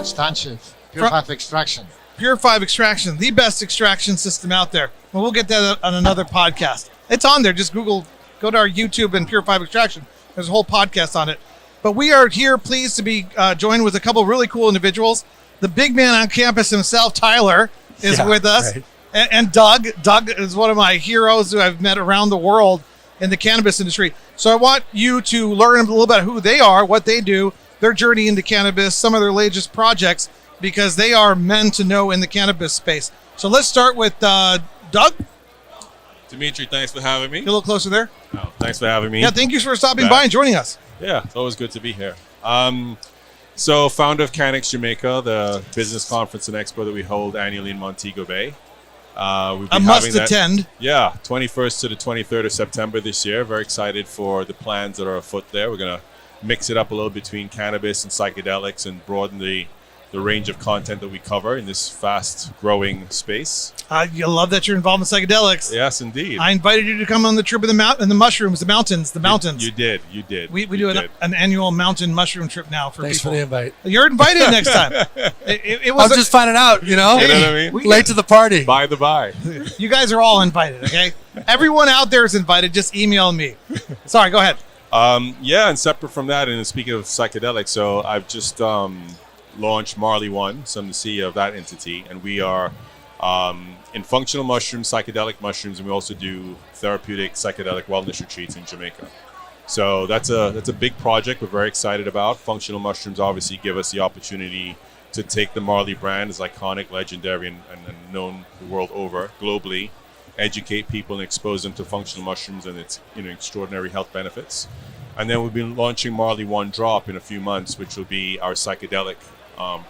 substantive. Pure 5 extraction. Pure 5 extraction, the best extraction system out there. Well, we'll get that on another podcast. It's on there. Just go to our YouTube and Pure 5 extraction. There's a whole podcast on it. But we are here pleased to be joined with a couple of really cool individuals. The big man on campus himself, Tyler, is with us. Right. And Doug. Doug is one of my heroes who I've met around the world in the cannabis industry. So I want you to learn a little about who they are, what they do, their journey into cannabis, some of their latest projects, because they are men to know in the cannabis space. So let's start with Doug. Dimitri, thanks for having me. Get a little closer there. Oh, thanks for having me. Yeah, thank you for stopping by and joining us. Yeah, it's always good to be here. So founder of CanEx Jamaica, the business conference and expo that we hold annually in Montego Bay. I must attend. Yeah, 21st to the 23rd of September this year. Very excited for the plans that are afoot there. We're going to mix it up a little between cannabis and psychedelics and broaden the range of content that we cover in this fast-growing space. You love that you're involved in psychedelics. Yes, indeed. I invited you to come on the trip of the mountains. You did. We do an annual mountain mushroom trip now for Thanks people. for the invite. You're invited next time. It was I'm just finding out, You know what I mean? Late to the party. By the by. You guys are all invited, okay? Everyone out there is invited. Just email me. Sorry, go ahead. And separate from that, and speaking of psychedelics, so I've just launched Marley One, so I'm the CEO of that entity, and we are in functional mushrooms, psychedelic mushrooms, and we also do therapeutic psychedelic wellness retreats in Jamaica. So that's a big project we're very excited about. Functional mushrooms obviously give us the opportunity to take the Marley brand as iconic, legendary, and known the world over, globally, educate people and expose them to functional mushrooms and its extraordinary health benefits. And then we've been launching Marley One Drop in a few months, which will be our psychedelic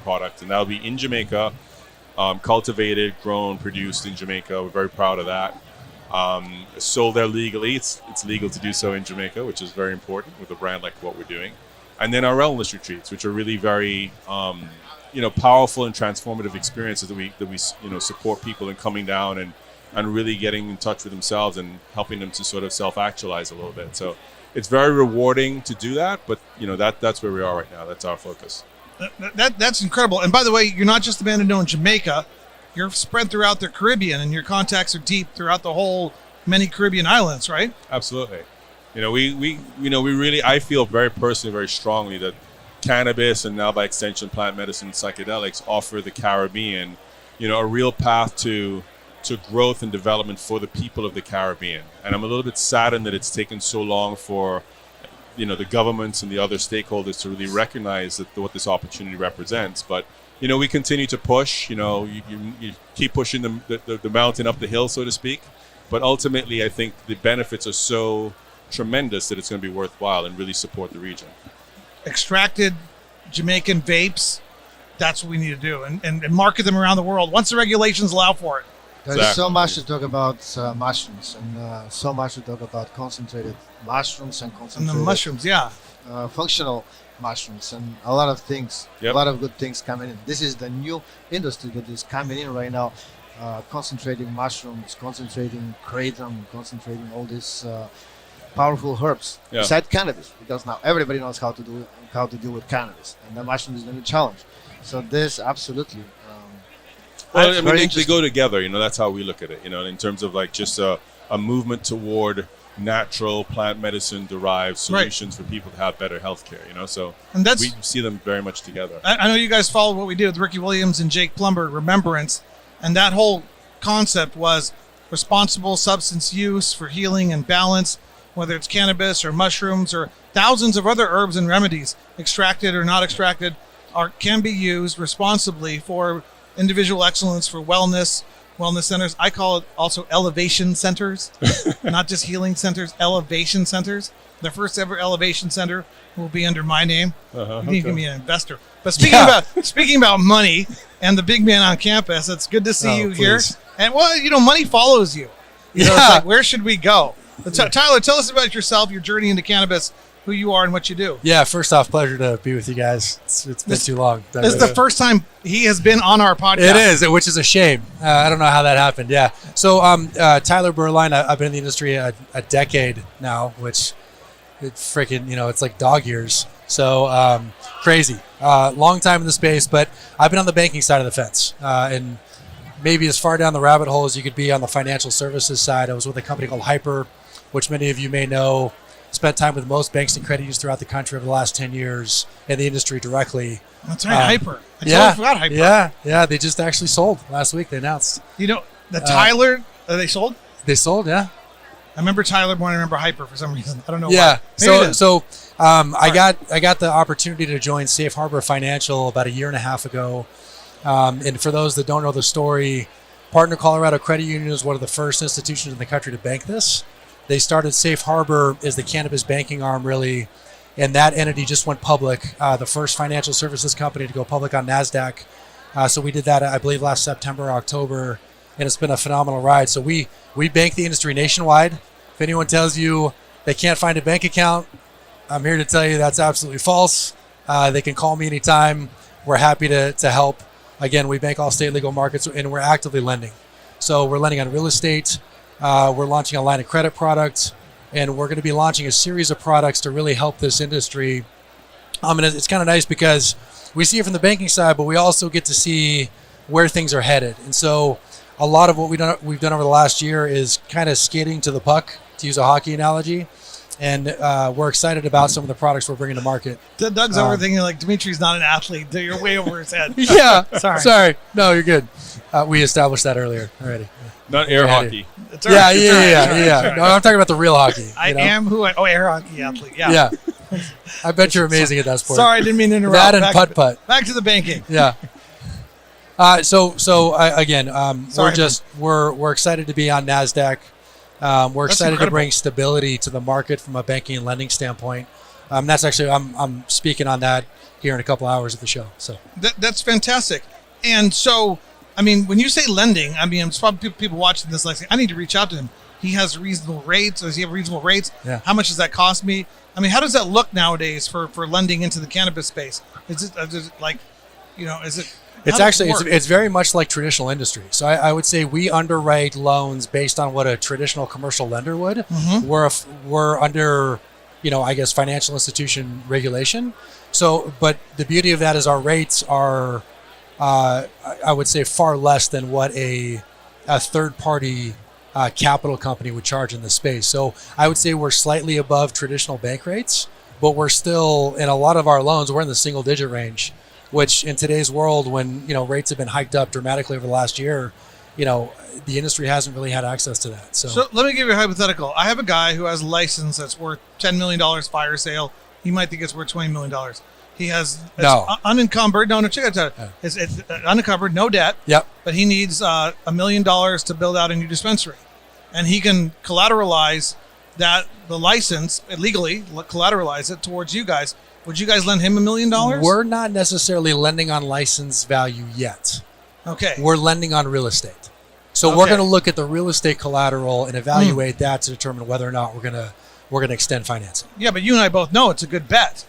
product, and that'll be in Jamaica, cultivated, grown, produced in Jamaica. We're very proud of that. Sold there legally. It's legal to do so in Jamaica, which is very important with a brand like what we're doing. And then our wellness retreats, which are really very powerful and transformative experiences that we support people in coming down and really getting in touch with themselves and helping them to sort of self-actualize a little bit. So it's very rewarding to do that, but that's where we are right now. That's our focus. That's incredible. And by the way, you're not just a man to know in Jamaica. You're spread throughout the Caribbean, and your contacts are deep throughout the whole many Caribbean islands, right? Absolutely. We really, I feel very personally, very strongly that cannabis and now by extension plant medicine and psychedelics offer the Caribbean, a real path to growth and development for the people of the Caribbean. And I'm a little bit saddened that it's taken so long for the governments and the other stakeholders to really recognize what this opportunity represents. But we continue to push. You keep pushing the mountain up the hill, so to speak. But ultimately, I think the benefits are so tremendous that it's going to be worthwhile and really support the region. Extracted Jamaican vapes, that's what we need to do, and market them around the world once the regulations allow for it. There's so much to talk about mushrooms, and so much to talk about concentrated mushrooms and concentrated mushrooms, functional mushrooms, and a lot of things, a lot of good things coming in. This is the new industry that is coming in right now, concentrating mushrooms, concentrating kratom, concentrating all these powerful herbs beside cannabis, because now everybody knows how to deal with cannabis, and the mushroom is the new challenge. So this absolutely. They go together. That's how we look at it. In terms of like just a movement toward natural plant medicine derived solutions for people to have better healthcare. So we see them very much together. I know you guys followed what we did with Ricky Williams and Jake Plumber, Remembrance, and that whole concept was responsible substance use for healing and balance, whether it's cannabis or mushrooms or thousands of other herbs and remedies, extracted or not extracted, can be used responsibly for individual excellence, for wellness centers. I call it also elevation centers, not just healing centers, elevation centers. The first ever elevation center will be under my name. You can be an investor. But speaking about money and the big man on campus, it's good to see you here. And money follows you. It's like, where should we go? Tyler, tell us about yourself, your journey into cannabis, who you are and what you do. Yeah, first off, pleasure to be with you guys. It's been too long. This is the first time he has been on our podcast. It is, which is a shame. I don't know how that happened. Yeah. So Tyler Beuerlein, I've been in the industry a decade now, which it's freaking, it's like dog years. So crazy. Long time in the space, but I've been on the banking side of the fence, and maybe as far down the rabbit hole as you could be on the financial services side. I was with a company called Hyper, which many of you may know. Spent time with most banks and credit unions throughout the country over the last 10 years in the industry directly. That's right, Hyper. I Yeah, totally forgot Hyper. yeah. They just actually sold last week. They announced. You know, the Tyler, they sold? They sold, yeah. I remember Tyler more than I remember Hyper for some reason. I don't know Yeah. why. I got the opportunity to join Safe Harbor Financial about a year and a half ago. And for those that don't know the story, Partner Colorado Credit Union was one of the first institutions in the country to bank this. They started Safe Harbor as the cannabis banking arm, really, and that entity just went public, the first financial services company to go public on NASDAQ. So we did that, I believe, last September, October, and it's been a phenomenal ride. So we bank the industry nationwide. If anyone tells you they can't find a bank account, I'm here to tell you that's absolutely false. They can call me anytime. We're happy to help. Again, we bank all state legal markets, and we're actively lending. So we're lending on real estate. We're launching a line of credit products, and we're going to be launching a series of products to really help this industry. And it's kind of nice because we see it from the banking side, but we also get to see where things are headed. And so a lot of what we've done over the last year is kind of skating to the puck, to use a hockey analogy. And we're excited about some of the products we're bringing to market. Doug's over thinking like Dimitri's not an athlete. You're way over his head. Yeah. Sorry. No, you're good. We established that earlier already. Not air hockey. That's all right. Yeah. No, I'm talking about the real hockey. Air hockey athlete. Yeah. Yeah. I bet you're amazing at that sport. Sorry, I didn't mean to interrupt. That and putt-putt. Back to the banking. Yeah. We're excited to be on NASDAQ. We're excited to bring stability to the market from a banking and lending standpoint. That's actually, I'm speaking on that here in a couple hours of the show. So that's fantastic. And so, I mean, when you say lending, I mean, it's probably people watching this like, I need to reach out to him. He has reasonable rates. Does he have reasonable rates? Yeah. How much does that cost me? I mean, how does that look nowadays for lending into the cannabis space? Is it like, is it? It's actually, it's very much like traditional industry. So I would say we underwrite loans based on what a traditional commercial lender would. Mm-hmm. We're under, I guess, financial institution regulation. So, but the beauty of that is our rates are, I would say, far less than what a third-party capital company would charge in the space. So I would say we're slightly above traditional bank rates, but we're still, in a lot of our loans, we're in the single-digit range, which in today's world, when rates have been hiked up dramatically over the last year, the industry hasn't really had access to that. So let me give you a hypothetical. I have a guy who has a license that's worth $10 million fire sale. He might think it's worth $20 million. He has unencumbered. No, check it out. It's unencumbered, no debt. Yep. But he needs $1 million to build out a new dispensary, and he can collateralize the license legally, collateralize it towards you guys. Would you guys lend him $1 million? We're not necessarily lending on license value yet. Okay. We're lending on real estate. So we're going to look at the real estate collateral and evaluate that to determine whether or not we're going to extend financing. Yeah, but you and I both know it's a good bet.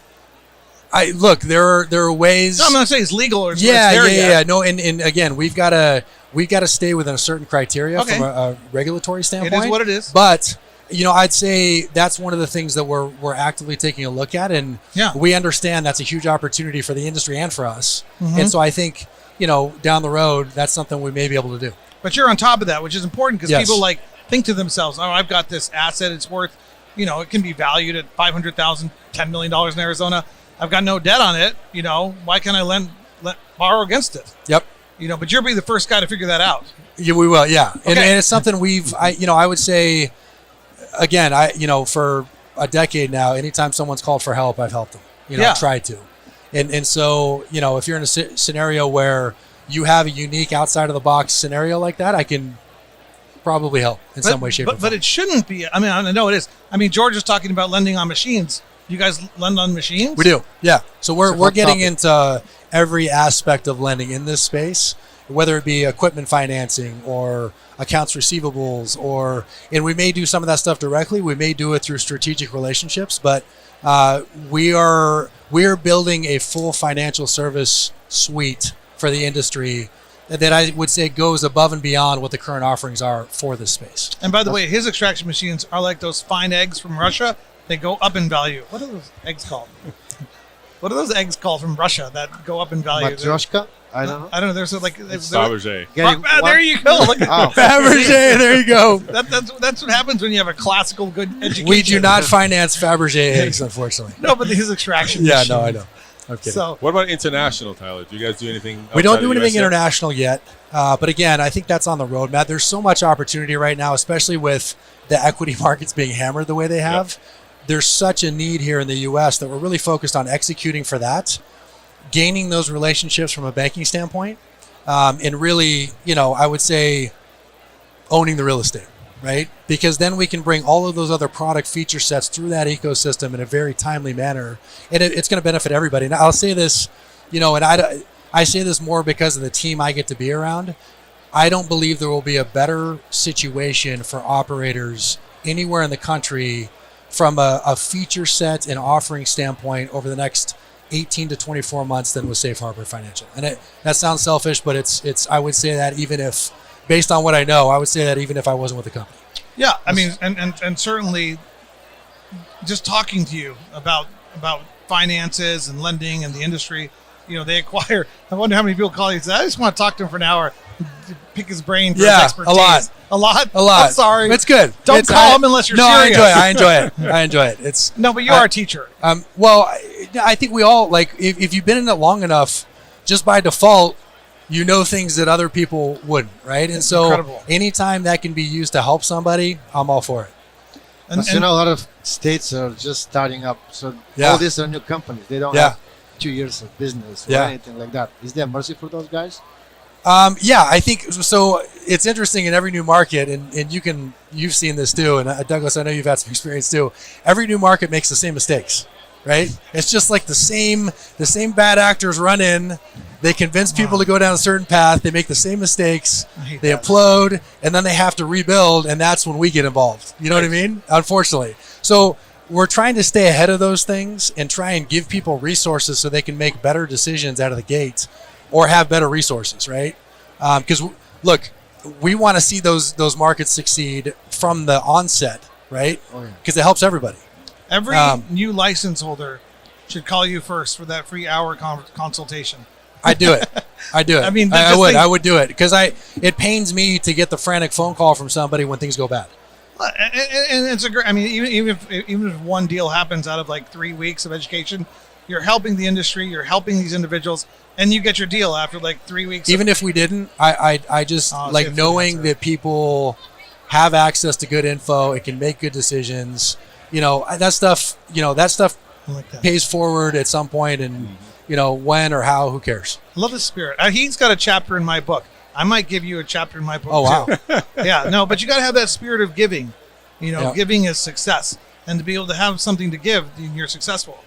There are ways. No, I'm not saying it's legal or it's Yeah. No, and again, we've got to stay within a certain criteria from a regulatory standpoint. It is what it is. But I'd say that's one of the things that we're actively taking a look at, and we understand that's a huge opportunity for the industry and for us. Mm-hmm. And so I think down the road, that's something we may be able to do. But you're on top of that, which is important because people think to themselves, "Oh, I've got this asset; it's worth, it can be valued at $500,000, $10 million in Arizona. I've got no debt on it. Why can't I borrow against it?" Yep. But you'll be the first guy to figure that out. Yeah, we will. Yeah, okay. And it's something I would say. Again, for a decade now, anytime someone's called for help, I've helped them. Tried to. And so, if you're in a scenario where you have a unique outside of the box scenario like that, I can probably help in some way, shape, or form. But it shouldn't be. I mean, I know it is. I mean, George is talking about lending on machines. You guys lend on machines? We do. Yeah. So we're getting into every aspect of lending in this space, whether it be equipment financing or accounts receivables, and we may do some of that stuff directly. We may do it through strategic relationships, but we are building a full financial service suite for the industry that I would say goes above and beyond what the current offerings are for this space. And by the way, his extraction machines are like those fine eggs from Russia. They go up in value. What are those eggs called? What are those eggs called from Russia that go up in value? Matryoshka? I don't know. I don't know. There's like Fabergé. there you go. Look at Fabergé, there you go. That's what happens when you have a classical good education. We do not finance Fabergé eggs, unfortunately. No, but his extraction. Yeah, machine. no, I know. Okay. So What about international, Tyler? Do you guys do anything? We don't outside do the anything US yet? international yet, but again, I think that's on the roadmap. There's so much opportunity right now, especially with the equity markets being hammered the way they have. Yep. There's such a need here in the U.S. that we're really focused on executing for that, gaining those relationships from a banking standpoint, and really, I would say, owning the real estate, right? Because then we can bring all of those other product feature sets through that ecosystem in a very timely manner, and it's going to benefit everybody. And I'll say this, and I say this more because of the team I get to be around. I don't believe there will be a better situation for operators anywhere in the country from a feature set and offering standpoint over the next 18 to 24 months than with Safe Harbor Financial. And that sounds selfish, but it's I would say that even if, based on what I know, I would say that even if I wasn't with the company. yeah, I mean, and certainly, just talking to you about finances and lending and the industry, they acquire. I wonder how many people call you and say, I just want to talk to him for an hour, pick his brain for his expertise. A lot. I'm sorry. It's good. Don't call him unless you're serious. I enjoy it. It's No, but you are a teacher. well, I think we all, like, if you've been in it long enough, just by default, you know things that other people wouldn't, right? And so incredible. anytime that can be used to help somebody, I'm all for it. And, But a lot of states are just starting up. So Yeah. all these are new companies. They don't Yeah. have 2 years of business or Yeah. anything like that. Is there mercy for those guys? Yeah, I think so. It's interesting in every new market, and you've seen this too. And Douglas, I know you've had some experience too. Every new market makes the same mistakes, right? It's just like the same bad actors run in. They convince people to go down a certain path. They make the same mistakes. hate They that. implode, and then they have to rebuild, and that's when we get involved. You know what I mean? Unfortunately. So we're trying to stay ahead of those things and try and give people resources so they can make better decisions out of the gate or have better resources, right? Because, look, we want to see those markets succeed from the onset, right? Oh, yeah. Because it helps everybody. Every new license holder should call you first for that free hour consultation. I do it. I mean, I would do it because it pains me to get the frantic phone call from somebody when things go bad. And it's a great. I mean, even if one deal happens out of like 3 weeks of education, you're helping the industry. You're helping these individuals, and you get your deal after like 3 weeks. Even if we didn't, I just like safe knowing answer. that people have access to good info. It can make good decisions. That stuff. I like that. Pays forward at some point, and when or how, who cares? I love his spirit. He's got a chapter in my book. I might give you a chapter in my book. Oh wow. too. Yeah, no, but you got to have that spirit of giving. Yeah. Giving is success, and to be able to have something to give, you're successful.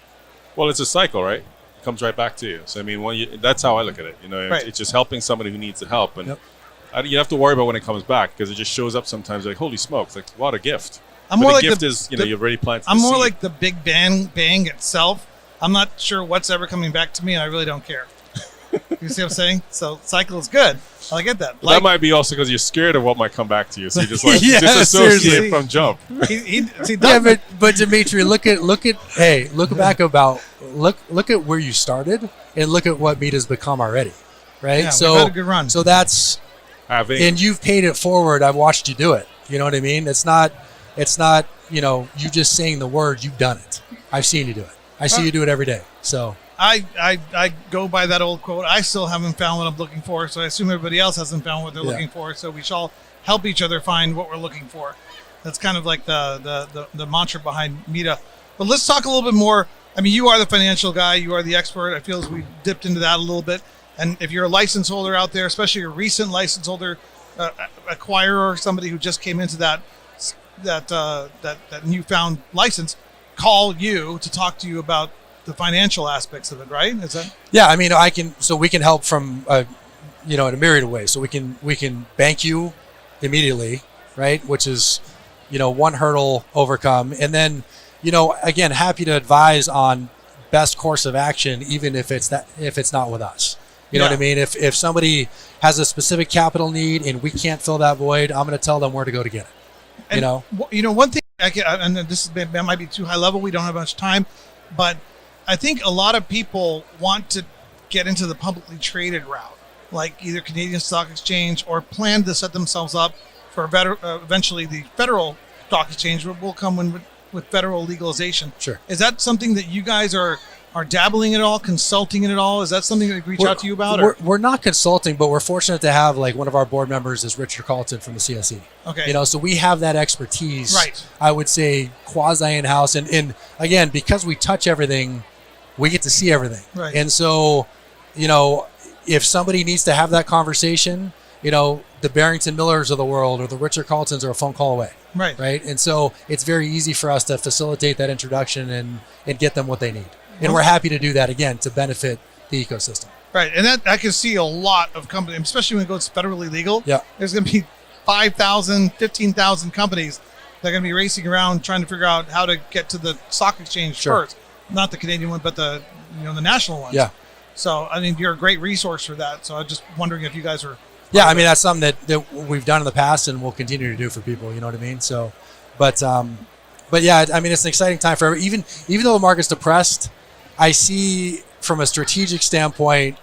Well, it's a cycle, right? It comes right back to you. So I mean, that's how I look at it. Right. It's just helping somebody who needs the help, and Yep. you don't have to worry about when it comes back because it just shows up sometimes. Like, holy smokes! Like, what a gift! I'm But more the like gift the, is, the- you've already planted. I'm the more seed. like the big bang itself. I'm not sure what's ever coming back to me, and I really don't care. You see what I'm saying? So cycle is good. I get that. But that might be also because you're scared of what might come back to you, so you just like Yeah, disassociate seriously. from jump. See, Yeah, but Dimitri, look back look at where you started and look at what Meta's become already, right? Yeah, so we've had a good run. So that's and you've paid it forward. I've watched you do it. You know what I mean? It's not you just saying the word. You've done it. I've seen you do it. I see you do it every day. So I go by that old quote. I still haven't found what I'm looking for, so I assume everybody else hasn't found what they're Yeah. looking for. So we shall help each other find what we're looking for. That's kind of like the mantra behind Meta. But let's talk a little bit more. I mean, you are the financial guy. You are the expert. I feel as we dipped into that a little bit. And if you're a license holder out there, especially a recent license holder, acquirer, somebody who just came into that newfound license, call you to talk to you about the financial aspects of it, right? Is that yeah, I mean, we can help from in a myriad of ways. So we can bank you immediately, right? Which is one hurdle overcome, and then again, happy to advise on best course of action, even if it's not with us. You know what I mean? If somebody has a specific capital need and we can't fill that void, I'm going to tell them where to go to get it. And one thing, and this might be too high level. We don't have much time, but I think a lot of people want to get into the publicly traded route, like either Canadian Stock Exchange or plan to set themselves up for eventually the federal stock exchange will come with federal legalization. Sure. Is that something that you guys are dabbling in at all, consulting in at all? Is that something that we reach out to you about? We're not consulting, but we're fortunate to have like one of our board members is Richard Carlton from the CSE. Okay. You know, so we have that expertise. Right. I would say quasi in-house, and again, because we touch everything, we get to see everything. Right. And so, you know, if somebody needs to have that conversation, you know, the Barrington Millers of the world or the Richard Carltons are a phone call away. Right. Right. And so it's very easy for us to facilitate that introduction and get them what they need. And we're happy to do that, again, to benefit the ecosystem. Right. And that I can see a lot of companies, especially when it goes federally legal. Yeah. There's going to be 5,000, 15,000 companies that are going to be racing around trying to figure out how to get to the stock exchange first. Not the Canadian one, but the national ones. Yeah. So, I mean, you're a great resource for that. So I'm just wondering if you guys are... Yeah, I mean, that's something that we've done in the past and we'll continue to do for people, you know what I mean? So, but yeah, I mean, it's an exciting time for even though the market's depressed, I see from a strategic standpoint,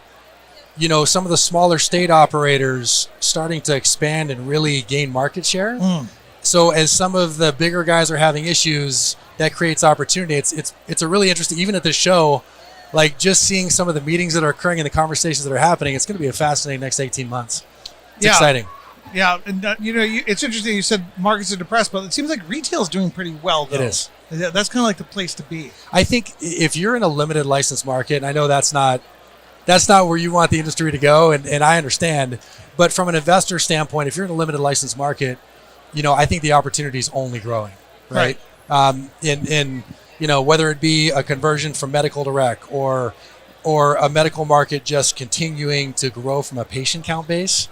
you know, some of the smaller state operators starting to expand and really gain market share. So as some of the bigger guys are having issues, that creates opportunity. It's a really interesting, even at this show, like just seeing some of the meetings that are occurring and the conversations that are happening, it's going to be a fascinating next 18 months. It's exciting. Yeah, and it's interesting. You said markets are depressed, but it seems like retail's doing pretty well, though. It is. That's kind of like the place to be. I think if you're in a limited license market, and I know that's not where you want the industry to go, and I understand, but from an investor standpoint, if you're in a limited license market, you know, I think the opportunity is only growing, right? In you know, whether it be a conversion from medical to rec or a medical market just continuing to grow from a patient count base,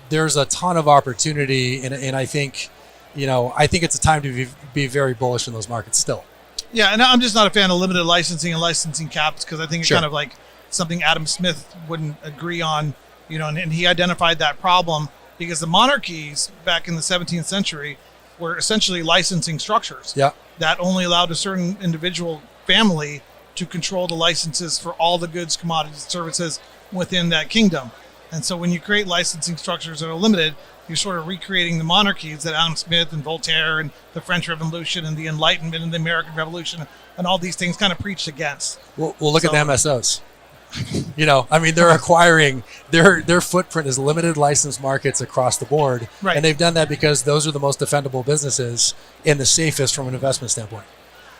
there's a ton of opportunity, and I think, you know, it's a time to be very bullish in those markets still. Yeah, and I'm just not a fan of limited licensing and licensing caps because I think it's kind of like something Adam Smith wouldn't agree on, you know, and he identified that problem because the monarchies back in the 17th century were essentially licensing structures that only allowed a certain individual family to control the licenses for all the goods, commodities, and services within that kingdom. And so when you create licensing structures that are limited, you're sort of recreating the monarchies that Adam Smith and Voltaire and the French Revolution and the Enlightenment and the American Revolution and all these things kind of preached against. Well, look at the MSOs. You know, I mean, they're acquiring, their footprint is limited license markets across the board. Right. And they've done that because those are the most defendable businesses and the safest from an investment standpoint.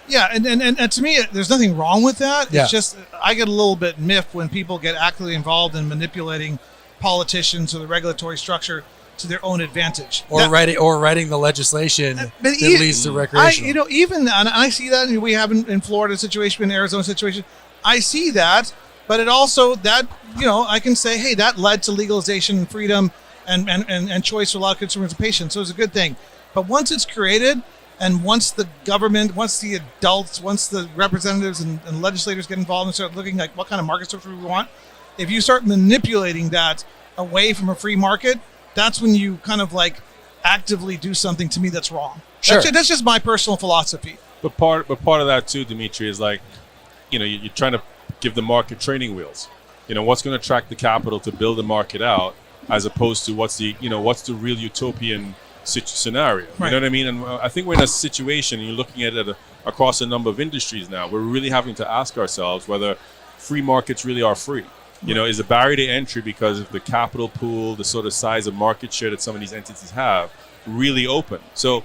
Yeah, and to me, there's nothing wrong with that. Yeah. It's just I get a little bit miffed when people get actively involved in manipulating politicians or the regulatory structure to their own advantage. Or writing the legislation that leads to recreational. Even and I see that, and we have in Florida situation, in Arizona situation, I see that, but it also that, you know, I can say, hey, that led to legalization and freedom and choice for a lot of consumers and patients. So it's a good thing. But once it's created, and once the government, once the adults, once the representatives and legislators get involved and start looking like what kind of market structure we want, if you start manipulating that away from a free market, that's when you kind of like actively do something to me that's wrong. Sure. That's just my personal philosophy. But part of that too, Dimitri, is like, you know, you're trying to give the market training wheels. You know, what's going to attract the capital to build the market out, as opposed to what's the real utopian scenario. Right. You know what I mean? And I think we're in a situation, and you're looking at it across a number of industries now. We're really having to ask ourselves whether free markets really are free. You know, is the barrier to entry because of the capital pool, the sort of size of market share that some of these entities have, really open? So,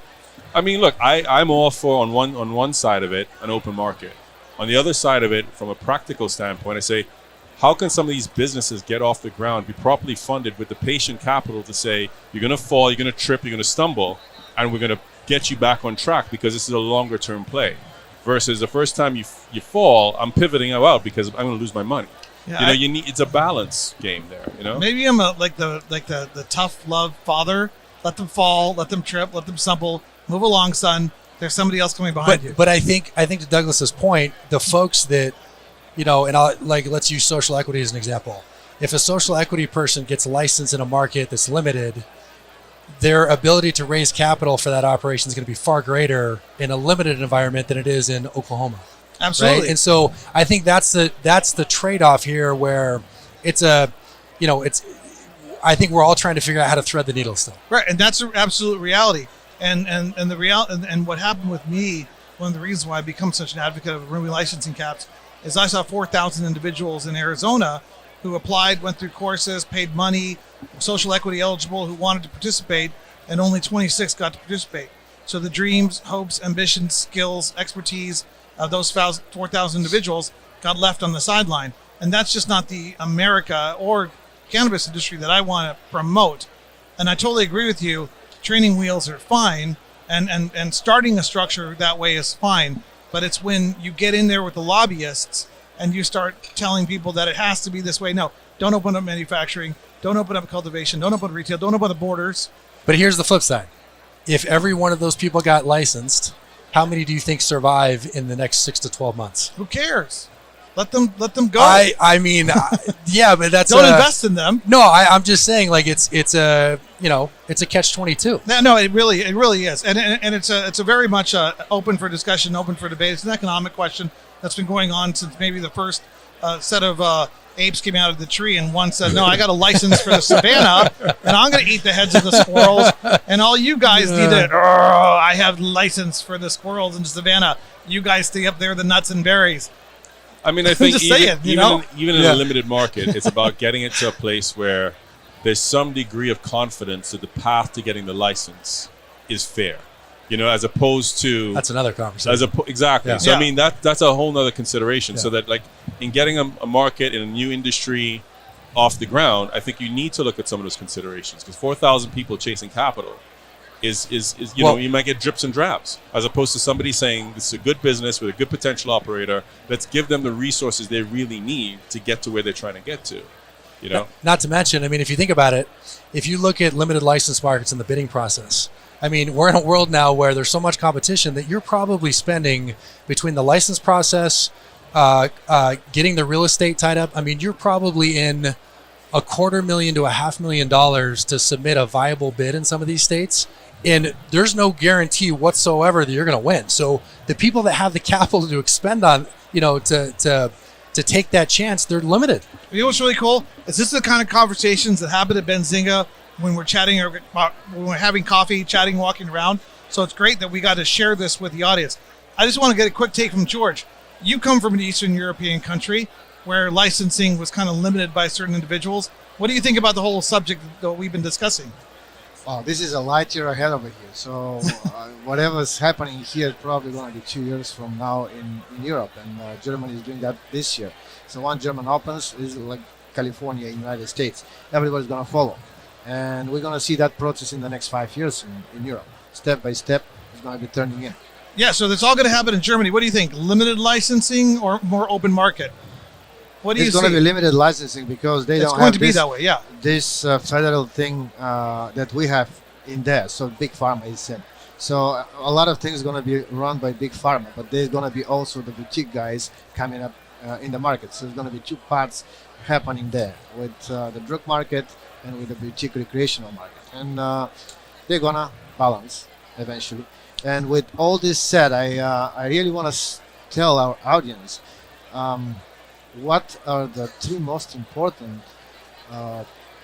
I mean, look, I'm all for on one side of it an open market. On the other side of it, from a practical standpoint, I say, how can some of these businesses get off the ground, be properly funded with the patient capital to say, you're going to fall, you're going to trip, you're going to stumble, and we're going to get you back on track because this is a longer term play. Versus the first time you fall, I'm pivoting out because I'm going to lose my money. Yeah, you know, it's a balance game there. You know, maybe I'm like the tough love father. Let them fall, let them trip, let them stumble. Move along, son. There's somebody else coming behind you. But I think to Douglas's point, the folks that, you know, and let's use social equity as an example. If a social equity person gets licensed in a market that's limited, their ability to raise capital for that operation is going to be far greater in a limited environment than it is in Oklahoma. Absolutely. Right? And so I think that's the trade-off here, where it's a, I think we're all trying to figure out how to thread the needle still. Right, and that's an absolute reality. And what happened with me, one of the reasons why I become such an advocate of removing licensing caps, is I saw 4,000 individuals in Arizona who applied, went through courses, paid money, social equity eligible, who wanted to participate, and only 26 got to participate. So the dreams, hopes, ambitions, skills, expertise of those 4,000 individuals got left on the sideline. And that's just not the America or cannabis industry that I want to promote. And I totally agree with you. Training wheels are fine, and starting a structure that way is fine. But it's when you get in there with the lobbyists and you start telling people that it has to be this way. No, don't open up manufacturing. Don't open up cultivation. Don't open up retail. Don't open up the borders. But here's the flip side. If every one of those people got licensed, how many do you think survive in the next 6 to 12 months? Who cares? Let them go. I mean, yeah, but that's don't invest in them. No, I'm just saying, like, it's a catch-22. No, it really is, and it's a very much open for discussion, open for debate. It's an economic question that's been going on since maybe the first set of apes came out of the tree, and one said, "No, I got a license for the savannah, and I'm going to eat the heads of the squirrels, and all you guys need to. I have license for the squirrels in the savannah. You guys stay up there, the nuts and berries." I mean, I think even in Yeah. a limited market, it's about getting it to a place where there's some degree of confidence that the path to getting the license is fair, as opposed to That's another conversation. Exactly. Yeah. So Yeah. I mean, that's a whole nother consideration. Yeah. So that, like, in getting a market in a new industry off the ground, I think you need to look at some of those considerations, because 4,000 people chasing capital is you might get drips and drabs, as opposed to somebody saying this is a good business with a good potential operator. Let's give them the resources they really need to get to where they're trying to get to. Not to mention, I mean, if you think about it, if you look at limited license markets in the bidding process, I mean, we're in a world now where there's so much competition that you're probably spending between the license process, getting the real estate tied up. I mean, you're probably in $250,000 to $500,000 to submit a viable bid in some of these states. And there's no guarantee whatsoever that you're going to win. So the people that have the capital to expend on, to take that chance, they're limited. You know what's really cool? Is this the kind of conversations that happen at Benzinga when we're chatting, or when we're having coffee, chatting, walking around. So it's great that we got to share this with the audience. I just want to get a quick take from George. You come from an Eastern European country where licensing was kind of limited by certain individuals. What do you think about the whole subject that we've been discussing? Oh, this is a light year ahead over here. So whatever's happening here is probably going to be 2 years from now in Europe. And Germany is doing that this year. So once German opens, is like California, United States. Everybody's going to follow. And we're going to see that process in the next 5 years in Europe. Step by step, it's going to be turning in. Yeah, so that's all going to happen in Germany. What do you think? Limited licensing or more open market? What do you see? It's going to be limited licensing because they It's don't going have to be that way, yeah. this federal thing that we have in there. So big pharma is in. So a lot of things are going to be run by big pharma, but there's going to be also the boutique guys coming up in the market. So there's going to be two parts happening there with the drug market and with the boutique recreational market. And they're going to balance eventually. And with all this said, I really want to tell our audience what are the three most important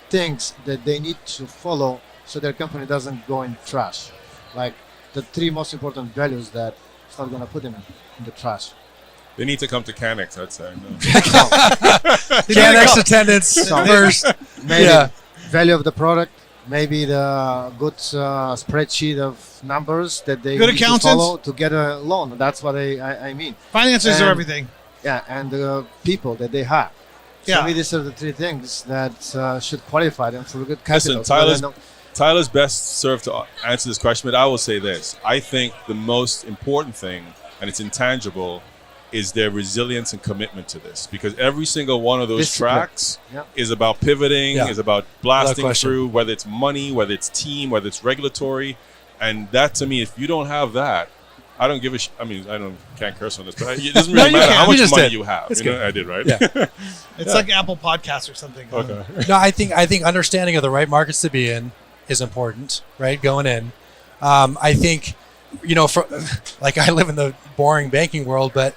things that they need to follow so their company doesn't go in trash. Like the three most important values that it's not going to put them in the trash. They need to come to CanEx, I'd say. No. CanEx attendance first. Maybe value of the product, maybe the good spreadsheet of numbers that they Good need to accountants. follow to get a loan. That's what I mean. Finances are And- everything. Yeah, and the people that they have. Yeah. So these are the three things that should qualify them for a good capital. Listen, So they don't- Tyler's best served to answer this question, but I will say this. I think the most important thing, and it's intangible, is their resilience and commitment to this. Because every single one of those Discipline. tracks Yeah. is about pivoting, Yeah. is about blasting question. through, whether it's money, whether it's team, whether it's regulatory. And that, to me, if you don't have that, I don't give a I mean, can't curse on this, but it doesn't really No, you matter can. how You much just money did. you have. It's You know, good. I did, right? Yeah. It's like Apple Podcasts or something. Okay. No, I think understanding of the right markets to be in is important, right? Going in. I think, for, like, I live in the boring banking world, but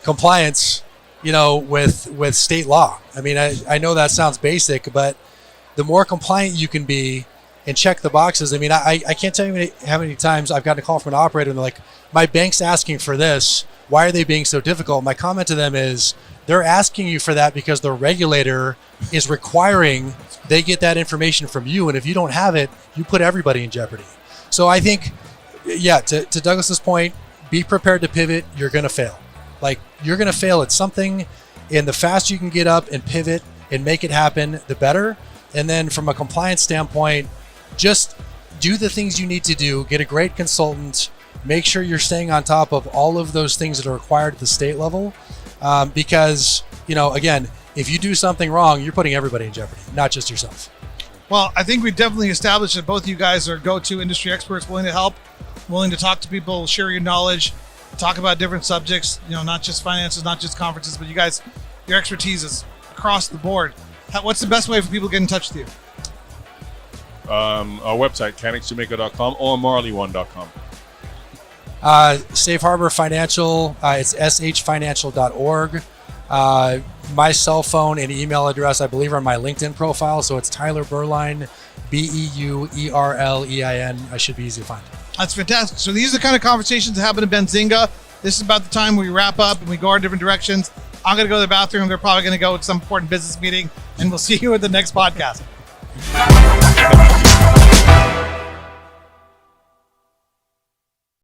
compliance, with state law. I mean, I know that sounds basic, but the more compliant you can be and check the boxes. I mean, I can't tell you how many times I've gotten a call from an operator and they're like, my bank's asking for this. Why are they being so difficult? My comment to them is, they're asking you for that because the regulator is requiring they get that information from you. And if you don't have it, you put everybody in jeopardy. So I think, to Douglas's point, be prepared to pivot. You're going to fail. Like, you're going to fail at something, and the faster you can get up and pivot and make it happen, the better. And then from a compliance standpoint, just do the things you need to do, get a great consultant, make sure you're staying on top of all of those things that are required at the state level. Because, again, if you do something wrong, you're putting everybody in jeopardy, not just yourself. Well, I think we definitely established that both of you guys are go-to industry experts, willing to help, willing to talk to people, share your knowledge, talk about different subjects, not just finances, not just conferences, but you guys, your expertise is across the board. What's the best way for people to get in touch with you? Our website, CanExJamaica.com or Marley1.com. Safe Harbor Financial, it's shfinancial.org. My cell phone and email address, I believe, are on my LinkedIn profile. So it's Tyler Beuerlein, Beuerlein. I should be easy to find. That's fantastic. So these are the kind of conversations that happen in Benzinga. This is about the time we wrap up and we go our different directions. I'm going to go to the bathroom. They're probably going to go to some important business meeting, and we'll see you at the next podcast.